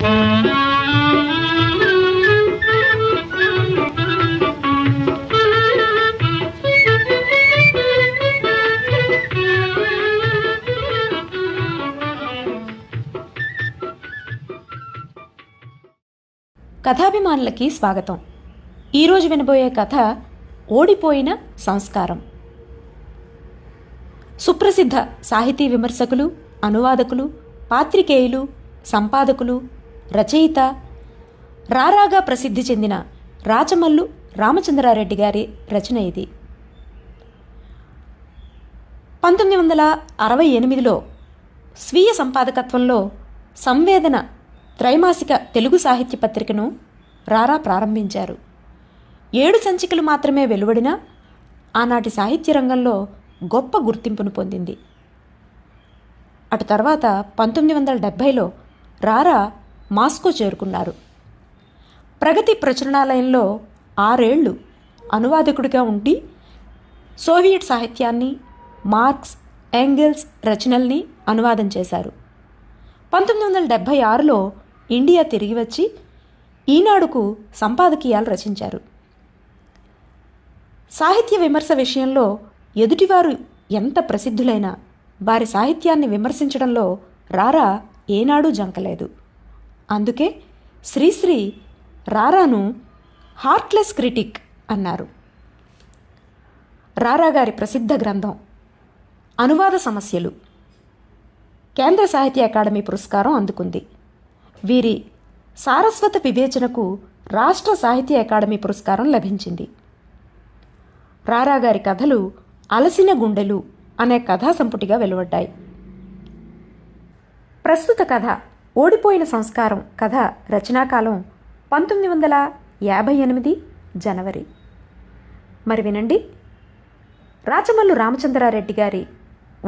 కథాభిమానులకి స్వాగతం. ఈరోజు వినబోయే కథ ఓడిపోయిన సంస్కారం. సుప్రసిద్ధ సాహితీ విమర్శకులు, అనువాదకులు, పాత్రికేయులు, సంపాదకులు, రచయిత, రారాగా ప్రసిద్ధి చెందిన రాచమల్లు రామచంద్రారెడ్డి గారి రచన ఇది. 1968లో స్వీయ సంపాదకత్వంలో సంవేదన త్రైమాసిక తెలుగు సాహిత్య పత్రికను రారా ప్రారంభించారు. 7 సంచికలు మాత్రమే వెలువడినా ఆనాటి సాహిత్య రంగంలో గొప్ప గుర్తింపును పొందింది. అటు తర్వాత 1970లో రారా మాస్కో చేరుకున్నారు. ప్రగతి ప్రచురణాలయంలో 6 ఏళ్లు అనువాదకుడిగా ఉండి సోవియట్ సాహిత్యాన్ని, మార్క్స్, ఎంగెల్స్ రచనల్ని అనువాదం చేశారు. 1976లో ఇండియా తిరిగి వచ్చి ఈనాడుకు సంపాదకీయాలు రచించారు. సాహిత్య విమర్శ విషయంలో ఎదుటివారు ఎంత ప్రసిద్ధులైనా వారి సాహిత్యాన్ని విమర్శించడంలో రారా ఏనాడూ జంకలేదు. అందుకే శ్రీశ్రీ రారాను హార్ట్లెస్ క్రిటిక్ అన్నారు. రారా గారి ప్రసిద్ధ గ్రంథం అనువాద సమస్యలు కేంద్ర సాహిత్య అకాడమీ పురస్కారం అందుకుంది. వీరి సారస్వత వివేచనకు రాష్ట్ర సాహిత్య అకాడమీ పురస్కారం లభించింది. రారా గారి కథలు అలసిన గుండెలు అనే కథా సంపుటిగా వెలువడ్డాయి. ప్రస్తుత కథ ఓడిపోయిన సంస్కారం కథ రచనాకాలం 1958 జనవరి. మరి వినండి, రాచమల్లు రామచంద్రారెడ్డి గారి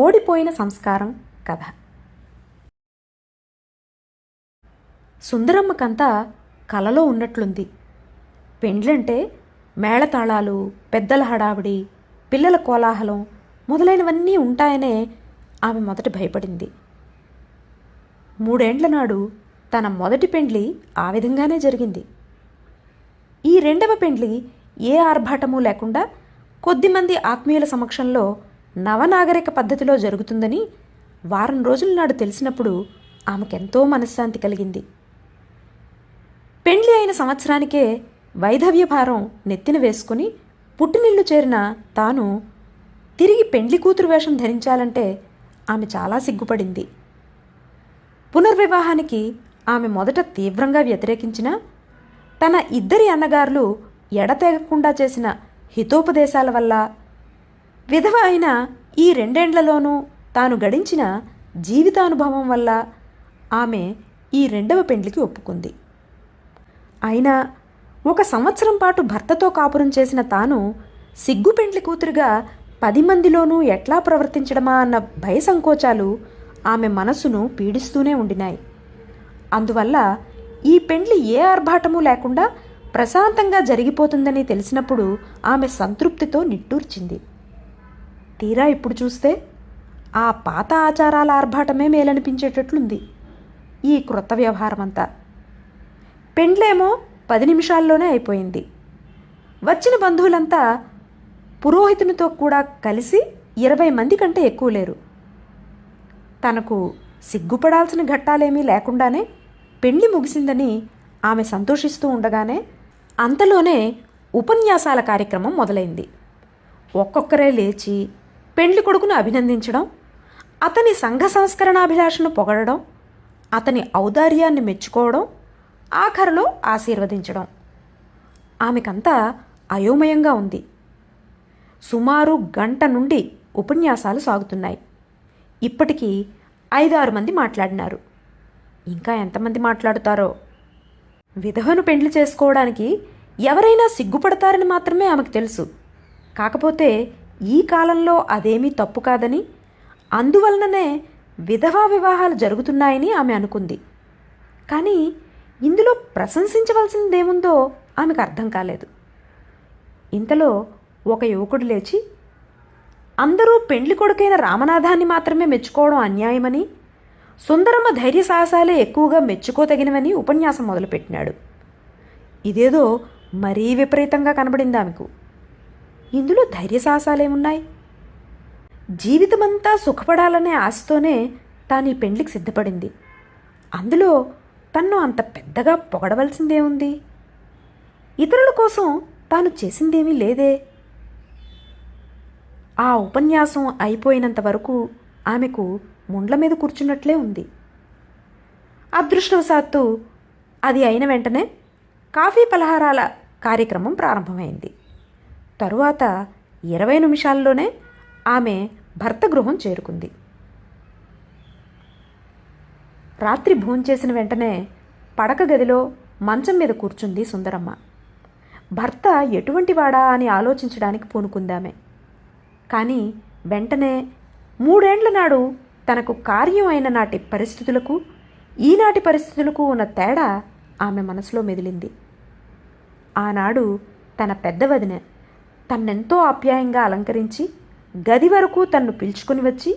ఓడిపోయిన సంస్కారం కథ. సుందరమ్మకంతా కలలో ఉన్నట్లుంది. పెండ్లంటే మేళతాళాలు, పెద్దల హడావిడి, పిల్లల కోలాహలం మొదలైనవన్నీ ఉంటాయనే ఆమె మొదట భయపడింది. 3 ఏండ్ల నాడు తన మొదటి పెండ్లి ఆ విధంగానే జరిగింది. ఈ 2వ పెండ్లి ఏ ఆర్భాటమూ లేకుండా కొద్దిమంది ఆత్మీయుల సమక్షంలో నవనాగరిక పద్ధతిలో జరుగుతుందని వారం రోజుల నాడు తెలిసినప్పుడు ఆమెకెంతో మనశ్శాంతి కలిగింది. పెండ్లి అయిన సంవత్సరానికే వైధవ్య భారం నెత్తిన వేసుకుని పుట్టినిల్లు చేరిన తాను తిరిగి పెండ్లి కూతురు వేషం ధరించాలంటే ఆమె చాలా సిగ్గుపడింది. పునర్వివాహానికి ఆమె మొదట తీవ్రంగా వ్యతిరేకించినా తన 2 అన్నగారులు ఎడతెగకుండా చేసిన హితోపదేశాల వల్ల, విధవ అయిన ఈ 2 ఏండ్లలోనూ తాను గడించిన జీవితానుభవం వల్ల ఆమె ఈ 2వ పెండ్లికి ఒప్పుకుంది. అయినా 1 సంవత్సరం పాటు భర్తతో కాపురం చేసిన తాను సిగ్గు పెండ్లి కూతురుగా 10 మందిలోనూ ఎట్లా ప్రవర్తించడమా అన్న భయ సంకోచాలు ఆమె మనస్సును పీడిస్తూనే ఉండినాయి. అందువల్ల ఈ పెండ్లి ఏ ఆర్భాటమూ లేకుండా ప్రశాంతంగా జరిగిపోతుందని తెలిసినప్పుడు ఆమె సంతృప్తితో నిట్టూర్చింది. తీరా ఇప్పుడు చూస్తే ఆ పాత ఆచారాల ఆర్భాటమే మేలనిపించేటట్లుంది ఈ క్రొత్త వ్యవహారమంతా. పెండ్లేమో 10 నిమిషాల్లోనే అయిపోయింది. వచ్చిన బంధువులంతా పురోహితునితో కూడా కలిసి 20 మంది కంటే ఎక్కువ లేరు. తనకు సిగ్గుపడాల్సిన ఘట్టాలేమీ లేకుండానే పెండ్లి ముగిసిందని ఆమె సంతోషిస్తూ ఉండగానే అంతలోనే ఉపన్యాసాల కార్యక్రమం మొదలైంది. ఒక్కొక్కరే లేచి పెండ్లి కొడుకును అభినందించడం, అతని సంఘ సంస్కరణాభిలాషను పొగడడం, అతని ఔదార్యాన్ని మెచ్చుకోవడం, ఆఖరులో ఆశీర్వదించడం. ఆమెకంతా అయోమయంగా ఉంది. సుమారు 1 గంట నుండి ఉపన్యాసాలు సాగుతున్నాయి. ఇప్పటికీ 5-6 మంది మాట్లాడినారు. ఇంకా ఎంతమంది మాట్లాడుతారో. విధవను పెండ్లి చేసుకోవడానికి ఎవరైనా సిగ్గుపడతారని మాత్రమే ఆమెకు తెలుసు. కాకపోతే ఈ కాలంలో అదేమీ తప్పు కాదని, అందువలననే విధవా వివాహాలు జరుగుతున్నాయని ఆమె అనుకుంది. కానీ ఇందులో ప్రశంసించవలసిందేముందో ఆమెకు అర్థం కాలేదు. ఇంతలో ఒక యువకుడు లేచి, అందరూ పెండ్లి కొడుకైన రామనాథాన్ని మాత్రమే మెచ్చుకోవడం అన్యాయమని, సుందరమ్మ ధైర్య సాహసాలే ఎక్కువగా మెచ్చుకోదగినవని ఉపన్యాసం మొదలుపెట్టినాడు. ఇదేదో మరీ విపరీతంగా కనబడింది ఆమెకు. ఇందులో ధైర్య సాహసాలేమున్నాయి? జీవితమంతా సుఖపడాలనే ఆశతోనే తాను ఈ పెండ్లికి సిద్ధపడింది. అందులో తన్ను అంత పెద్దగా పొగడవలసిందేముంది? ఇతరుల కోసం తాను చేసిందేమీ లేదే. ఆ ఉపన్యాసం అయిపోయినంత వరకు ఆమెకు ముండ్ల మీద కూర్చున్నట్లే ఉంది. అదృష్టవశాత్తు అది అయిన వెంటనే కాఫీ పలహారాల కార్యక్రమం ప్రారంభమైంది. తరువాత 20 నిమిషాల్లోనే ఆమె భర్త గృహం చేరుకుంది. రాత్రి భోంచేసిన వెంటనే పడక గదిలో మంచం మీద కూర్చుంది సుందరమ్మ. భర్త ఎటువంటి వాడా అని ఆలోచించడానికి పూనుకుందామె. కానీ వెంటనే 3 ఏండ్ల నాడు తనకు కార్యం అయిన నాటి పరిస్థితులకు ఈనాటి పరిస్థితులకు ఉన్న తేడా ఆమె మనసులో మెదిలింది. ఆనాడు తన పెద్ద వదిన తన్నెంతో ఆప్యాయంగా అలంకరించి గది వరకు తన్ను పిలుచుకుని వచ్చి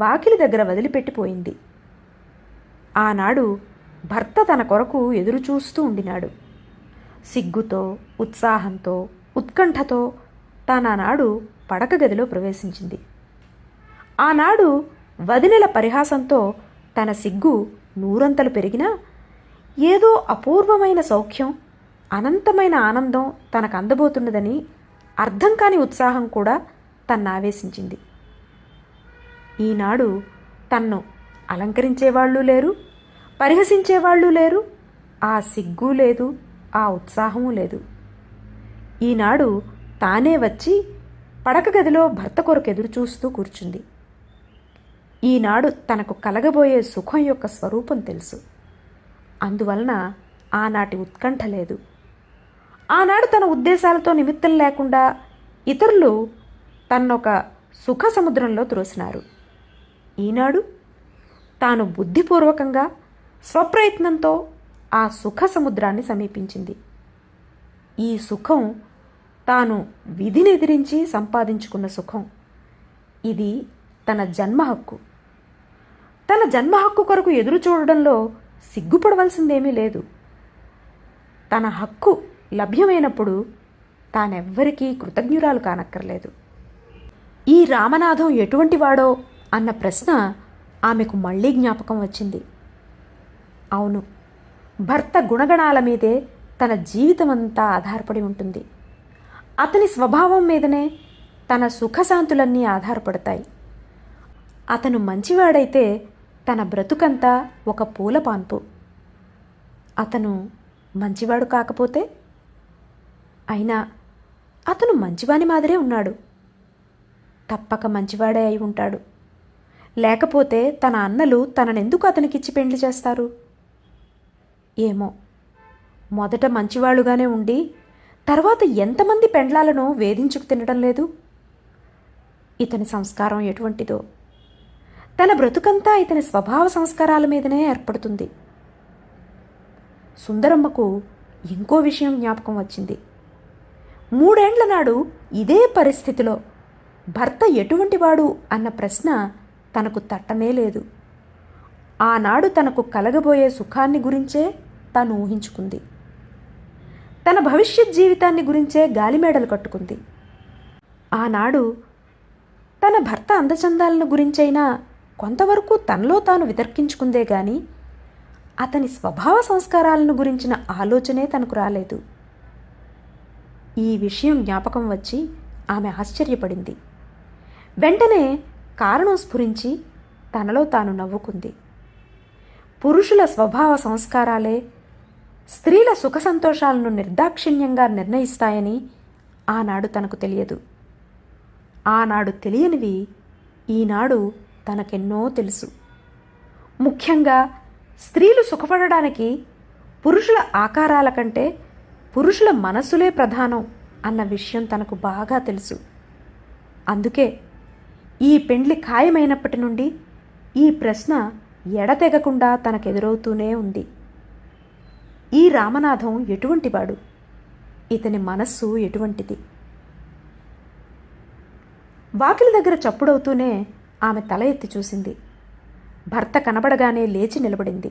వాకిలి దగ్గర వదిలిపెట్టిపోయింది. ఆనాడు భర్త తన కొరకు ఎదురుచూస్తూ ఉండినాడు. సిగ్గుతో, ఉత్సాహంతో, ఉత్కంఠతో తానానాడు పడక గదిలో ప్రవేశించింది. ఆనాడు వదినెల పరిహాసంతో తన సిగ్గు నూరంతలు పెరిగినా ఏదో అపూర్వమైన సౌఖ్యం, అనంతమైన ఆనందం తనకు అందబోతున్నదని అర్థం కాని ఉత్సాహం కూడా తన్నావేశించింది. ఈనాడు తన్ను అలంకరించేవాళ్ళు లేరు, పరిహసించేవాళ్ళు లేరు, ఆ సిగ్గు లేదు, ఆ ఉత్సాహము లేదు. ఈనాడు తానే వచ్చి పడక గదిలో భర్త కొరకు ఎదురుచూస్తూ కూర్చుంది. ఈనాడు తనకు కలగబోయే సుఖం యొక్క స్వరూపం తెలుసు. అందువలన ఆనాటి ఉత్కంఠ లేదు. ఆనాడు తన ఉద్దేశాలతో నిమిత్తం లేకుండా ఇతరులు తన్నొక సుఖ సముద్రంలో త్రోసినారు. ఈనాడు తాను బుద్ధిపూర్వకంగా స్వప్రయత్నంతో ఆ సుఖ సముద్రాన్ని సమీపించింది. ఈ సుఖం తాను విధిని ఎదిరించి సంపాదించుకున్న సుఖం. ఇది తన జన్మ హక్కు. తన జన్మ హక్కు కొరకు ఎదురు చూడడంలో సిగ్గుపడవలసిందేమీ లేదు. తన హక్కు లభ్యమైనప్పుడు తానెవ్వరికీ కృతజ్ఞురాలు కానక్కర్లేదు. ఈ రామనాథం ఎటువంటి వాడో అన్న ప్రశ్న ఆమెకు మళ్ళీ జ్ఞాపకం వచ్చింది. అవును, భర్త గుణగణాల మీదే తన జీవితమంతా ఆధారపడి ఉంటుంది. అతని స్వభావం మీదనే తన సుఖశాంతులన్నీ ఆధారపడతాయి. అతను మంచివాడైతే తన బ్రతుకంతా ఒక పూలపాన్పు. అతను మంచివాడు కాకపోతే? అయినా అతను మంచివాని మాదిరే ఉన్నాడు. తప్పక మంచివాడే అయి ఉంటాడు. లేకపోతే తన అన్నలు తననెందుకు అతనికిచ్చి పెండ్లి చేస్తారు? ఏమో, మొదట మంచివాళ్ళుగానే ఉండి తర్వాత ఎంతమంది పెండ్లాలను వేధించుకు తినడం లేదు? ఇతని సంస్కారం ఎటువంటిదో, తన బ్రతుకంతా ఇతని స్వభావ సంస్కారాల మీదనే ఏర్పడుతుంది. సుందరమ్మకు ఇంకో విషయం జ్ఞాపకం వచ్చింది. 3 ఏండ్ల నాడు ఇదే పరిస్థితిలో భర్త ఎటువంటివాడు అన్న ప్రశ్న తనకు తట్టనే లేదు. ఆనాడు తనకు కలగబోయే సుఖాన్ని గురించే తాను ఊహించుకుంది. తన భవిష్యత్ జీవితాన్ని గురించే గాలిమేడలు కట్టుకుంది. ఆనాడు తన భర్త అందచందాలను గురించైనా కొంతవరకు తనలో తాను వితర్కించుకుందే గాని అతని స్వభావ సంస్కారాలను గురించిన ఆలోచనే తనకు రాలేదు. ఈ విషయం జ్ఞాపకం వచ్చి ఆమె ఆశ్చర్యపడింది. వెంటనే కారణం స్ఫురించి తనలో తాను నవ్వుకుంది. పురుషుల స్వభావ సంస్కారాలే స్త్రీల సుఖ సంతోషాలను నిర్దాక్షిణ్యంగా నిర్ణయిస్తాయని ఆనాడు తనకు తెలియదు. ఆనాడు తెలియనివి ఈనాడు తనకెన్నో తెలుసు. ముఖ్యంగా స్త్రీలు సుఖపడడానికి పురుషుల ఆకారాల కంటే పురుషుల మనసులే ప్రధానం అన్న విషయం తనకు బాగా తెలుసు. అందుకే ఈ పెండ్లి ఖాయమైనప్పటి నుండి ఈ ప్రశ్న ఎడతెగకుండా తనకెదురవుతూనే ఉంది. ఈ రామనాథం ఎటువంటివాడు? ఇతని మనస్సు ఎటువంటిది? వాకిలి దగ్గర చప్పుడవుతూనే ఆమె తల ఎత్తి చూసింది. భర్త కనబడగానే లేచి నిలబడింది.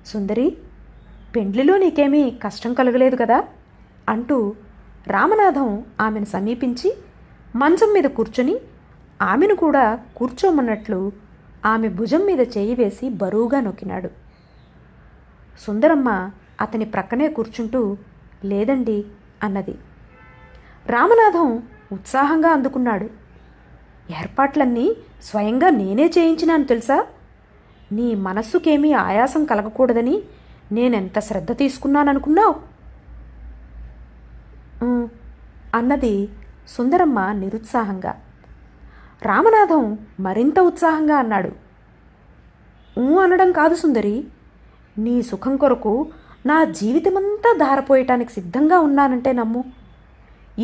సుందరి, పెండ్లిలో నీకేమీ కష్టం కలగలేదు కదా అంటూ రామనాథం ఆమెను సమీపించి మంచం మీద కూర్చొని ఆమెను కూడా కూర్చోమన్నట్లు ఆమె భుజం మీద చేయి వేసి బరువుగా నొక్కినాడు. సుందరమ్మ అతని ప్రక్కనే కూర్చుంటూ లేదండి అన్నది. రామనాథం ఉత్సాహంగా అందుకున్నాడు. ఏర్పాట్లన్నీ స్వయంగా నేనే చేయించినాను తెలుసా. నీ మనస్సుకేమీ ఆయాసం కలగకూడదని నేనెంత శ్రద్ధ తీసుకున్నాననుకున్నావు అన్నది సుందరమ్మ నిరుత్సాహంగా. రామనాథం మరింత ఉత్సాహంగా అన్నాడు. అనడం కాదు సుందరి, నీ సుఖం కొరకు నా జీవితమంతా ధారపోయటానికి సిద్ధంగా ఉన్నానంటే నమ్ము.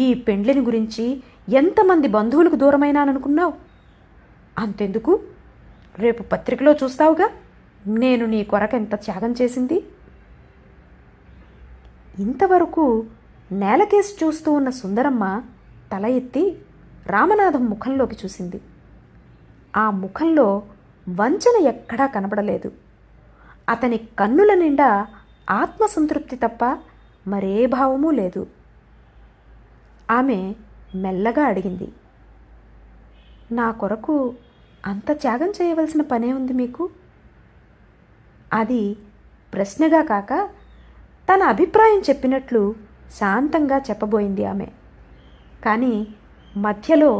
ఈ పెండ్లిని గురించి ఎంతమంది బంధువులకు దూరమైనాననుకున్నావు? అంతెందుకు, రేపు పత్రికలో చూస్తావుగా నేను నీ కొరకెంత త్యాగం చేసింది. ఇంతవరకు నేలకేసి చూస్తూ ఉన్న సుందరమ్మ తల ఎత్తి రామనాథం ముఖంలోకి చూసింది. ఆ ముఖంలో వంచన ఎక్కడా కనబడలేదు. అతని కన్నుల నిండా ఆత్మసంతృప్తి తప్ప మరే భావమూ లేదు. ఆమె మెల్లగా అడిగింది, నా కొరకు అంత త్యాగం చేయవలసిన పనే ఉంది మీకు? అది ప్రశ్నగా కాక తన అభిప్రాయం చెప్పినట్లు శాంతంగా చెప్పబోయింది ఆమె. కానీ మధ్యలో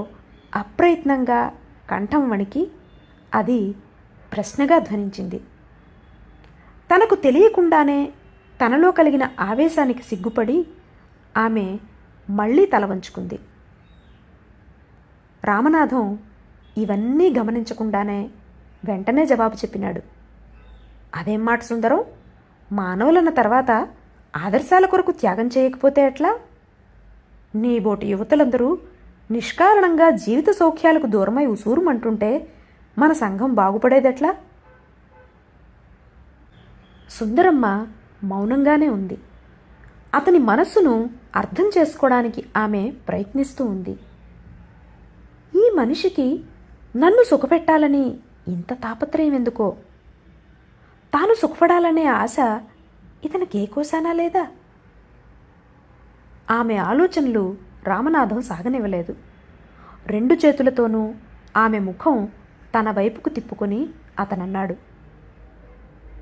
అప్రయత్నంగా కంఠం వణికి అది ప్రశ్నగా ధ్వనించింది. తనకు తెలియకుండానే తనలో కలిగిన ఆవేశానికి సిగ్గుపడి ఆమె మళ్ళీ తల వంచుకుంది. రామనాథం ఇవన్నీ గమనించకుండానే వెంటనే జవాబు చెప్పినాడు. అదేం మాట సుందరం, మానవులన్న తర్వాత ఆదర్శాల కొరకు త్యాగం చేయకపోతే ఎట్లా? నీ బోటి యువతులందరూ నిష్కారణంగా జీవిత సౌఖ్యాలకు దూరమై ఉసూరుమంటుంటే మన సంఘం బాగుపడేదెట్లా? సుందరమ్మ మౌనంగానే ఉంది. అతని మనస్సును అర్థం చేసుకోవడానికి ఆమె ప్రయత్నిస్తూ ఉంది. ఈ మనిషికి నన్ను సుఖపెట్టాలని ఇంత తాపత్రయం ఎందుకో? తాను సుఖపడాలనే ఆశ ఇతనికి ఏ కోసానా లేదా? ఆమె ఆలోచనలు రామనాథం సాగనివ్వలేదు. 2 చేతులతోనూ ఆమె ముఖం తన వైపుకు తిప్పుకొని అతనన్నాడు,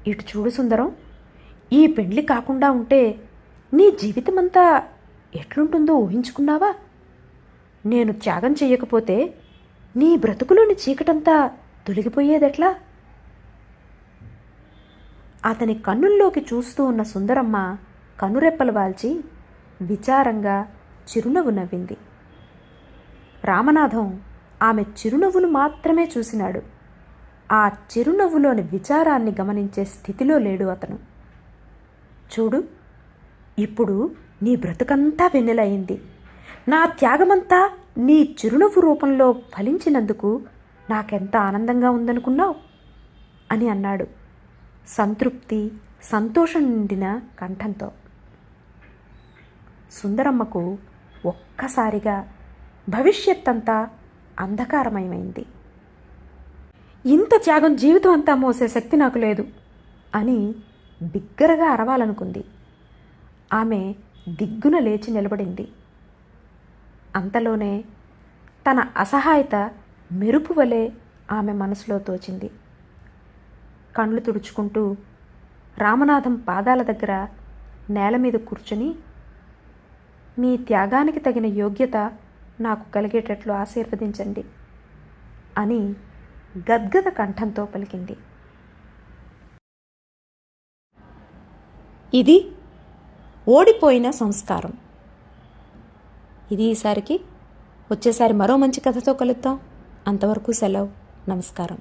ఇటు చూడు సుందరం, ఈ పెండ్లి కాకుండా ఉంటే నీ జీవితమంతా ఎట్లుంటుందో ఊహించుకున్నావా? నేను త్యాగం చెయ్యకపోతే నీ బ్రతుకులోని చీకటంతా తొలగిపోయేదెట్లా? అతని కన్నుల్లోకి చూస్తూ ఉన్న సుందరమ్మ కనురెప్పలు వాల్చి విచారంగా చిరునవ్వు నవ్వింది. రామనాథం ఆమె చిరునవ్వును మాత్రమే చూసినాడు. ఆ చిరునవ్వులోని విచారాన్ని గమనించే స్థితిలో లేడు అతను. చూడు, ఇప్పుడు నీ బ్రతుకంతా వెన్నెలయింది. నా త్యాగమంతా నీ చిరునవ్వు రూపంలో ఫలించినందుకు నాకెంత ఆనందంగా ఉందనుకున్నావు అని అన్నాడు సంతృప్తి, సంతోషం నిండిన కంఠంతో. సుందరమ్మకు ఒక్కసారిగా భవిష్యత్తంతా అంధకారమయమైంది. ఇంత త్యాగం జీవితం అంతా మోసే శక్తి నాకు లేదు అని బిగ్గరగా అరవాలనుకుంది. ఆమె దిగ్గున లేచి నిలబడింది. అంతలోనే తన అసహాయత మెరుపు వలె ఆమె మనసులో తోచింది. కళ్ళు తుడుచుకుంటూ రామనాథం పాదాల దగ్గర నేల మీద కూర్చుని, మీ త్యాగానికి తగిన యోగ్యత నాకు కలిగేటట్లు ఆశీర్వదించండి అని గద్గద కంఠంతో పలికింది. ఇది ఓడిపోయిన సంస్కారం. ఇది ఈసారికి. వచ్చేసారి మరో మంచి కథతో కలుద్దాం. అంతవరకు సెలవు. నమస్కారం.